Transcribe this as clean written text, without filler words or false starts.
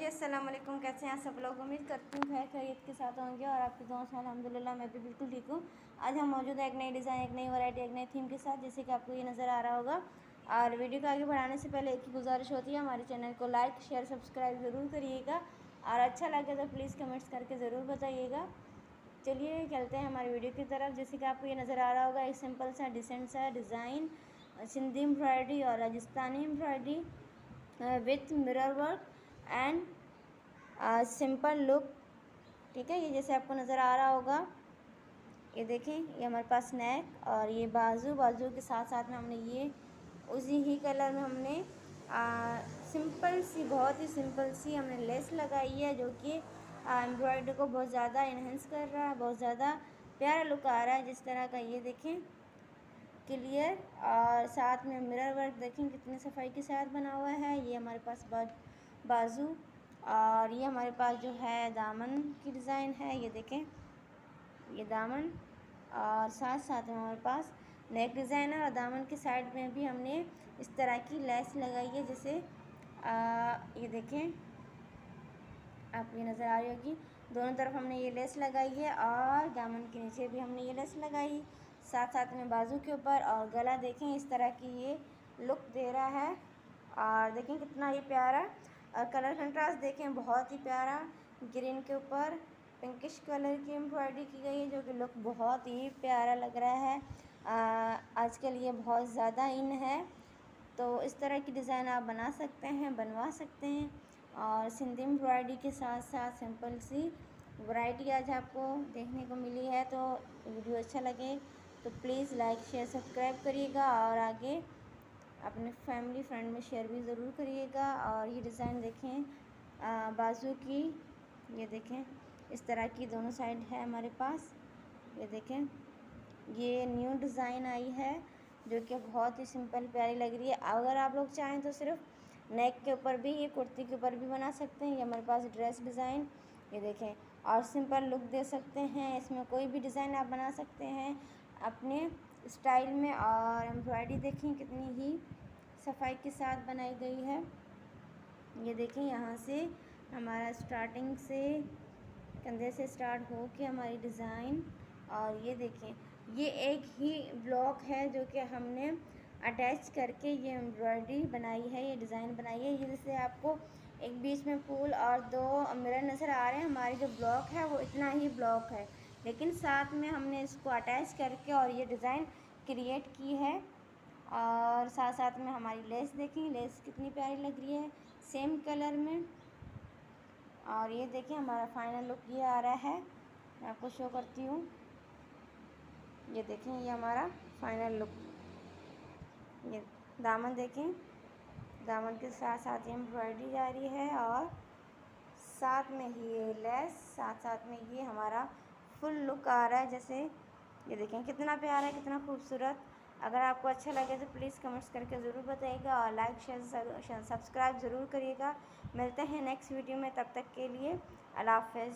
अस्सलाम वालेकुम। कैसे हैं सब लोग? उम्मीद करती हूँ खैर खैरियत के साथ होंगे और आपकी दुआओं से अल्हम्दुलिल्लाह मैं भी बिल्कुल ठीक हूँ। आज हम मौजूद है एक नई डिज़ाइन, एक नई वैरायटी, एक नई थीम के साथ, जैसे कि आपको ये नज़र आ रहा होगा। और वीडियो को आगे बढ़ाने से पहले एक ही गुजारिश होती है, हमारे चैनल को लाइक शेयर सब्सक्राइब ज़रूर करिएगा और अच्छा लगे तो प्लीज़ कमेंट्स करके ज़रूर बताइएगा। चलिए चलते हैं हमारी वीडियो की तरफ। जैसे कि आपको ये नज़र आ रहा होगा, एक सिंपल सा डिसेंट सा डिज़ाइन, सिंधी एम्ब्रॉयडरी और Rajasthani embroidery with mirror work and simple look. ठीक है, ये जैसे आपको नज़र आ रहा होगा, ये देखें, ये हमारे पास नेक और ये बाजू के साथ साथ में हमने ये उसी ही कलर में हमने सिंपल सी, बहुत ही सिंपल सी हमने लेस लगाई है, जो कि एम्ब्रॉयडरी को बहुत ज़्यादा इन्हेंस कर रहा है, बहुत ज़्यादा प्यारा लुक आ रहा है जिस तरह का। ये देखें क्लियर, और साथ में मिरर वर्क देखें कितनी सफाई के साथ बना हुआ है। ये हमारे पास बाजू और ये हमारे पास जो है दामन की डिज़ाइन है, ये देखें, ये दामन और साथ साथ में हमारे पास नेक डिज़ाइन है और दामन के साइड में भी हमने इस तरह की लेस लगाई है। जैसे ये देखें, आपको ये नज़र आ रही होगी, दोनों तरफ हमने ये लेस लगाई है और दामन के नीचे भी हमने ये लेस लगाई, साथ साथ में बाजू के ऊपर। और गला देखें, इस तरह की ये लुक दे रहा है और देखें कितना ही प्यारा। और कलर कंट्रास्ट देखें, बहुत ही प्यारा, ग्रीन के ऊपर पिंकिश कलर की एम्ब्रॉयडरी की गई है, जो कि लुक बहुत ही प्यारा लग रहा है। आजकल ये बहुत ज़्यादा इन है, तो इस तरह की डिज़ाइन आप बना सकते हैं, बनवा सकते हैं। और सिंधी एम्ब्रॉयडरी के साथ साथ सिंपल सी वैरायटी आज आपको देखने को मिली है। तो वीडियो अच्छा लगे तो प्लीज़ लाइक शेयर सब्सक्राइब करिएगा और आगे अपने फैमिली फ्रेंड में शेयर भी ज़रूर करिएगा। और ये डिज़ाइन देखें, बाजू की, ये देखें इस तरह की दोनों साइड है हमारे पास। ये देखें, ये न्यू डिज़ाइन आई है जो कि बहुत ही सिंपल प्यारी लग रही है। अगर आप लोग चाहें तो सिर्फ नेक के ऊपर भी, ये कुर्ती के ऊपर भी बना सकते हैं। ये हमारे पास ड्रेस डिज़ाइन, ये देखें, और सिंपल लुक दे सकते हैं। इसमें कोई भी डिज़ाइन आप बना सकते हैं अपने स्टाइल में। और एम्ब्रॉयडरी देखें कितनी ही सफाई के साथ बनाई गई है। ये देखें, यहाँ से हमारा स्टार्टिंग से कंधे से स्टार्ट हो के हमारी डिज़ाइन, और ये देखें, ये एक ही ब्लॉक है जो कि हमने अटैच करके ये एम्ब्रॉयडरी बनाई है, ये डिज़ाइन बनाई है। ये जैसे आपको एक बीच में फूल और दो मिरर नज़र आ रहे हैं, हमारी जो ब्लॉक है वो इतना ही ब्लॉक है, लेकिन साथ में हमने इसको अटैच करके और ये डिज़ाइन क्रिएट की है। और साथ साथ में हमारी लेस देखें, लेस कितनी प्यारी लग रही है, सेम कलर में। और ये देखें, हमारा फाइनल लुक ये आ रहा है, मैं आपको शो करती हूँ। ये देखें, ये हमारा फाइनल लुक। ये दामन देखें, दामन के साथ साथ एम्ब्रॉयडरी जा रही है और साथ में ही ये लेस, साथ साथ में ये हमारा फुल लुक आ रहा है। जैसे ये देखें कितना प्यारा है, कितना खूबसूरत। अगर आपको अच्छा लगे तो प्लीज़ कमेंट्स करके ज़रूर बताइएगा और लाइक शेयर सब्सक्राइब ज़रूर करिएगा। मिलते हैं नेक्स्ट वीडियो में, तब तक के लिए अल्लाह हाफ़िज़।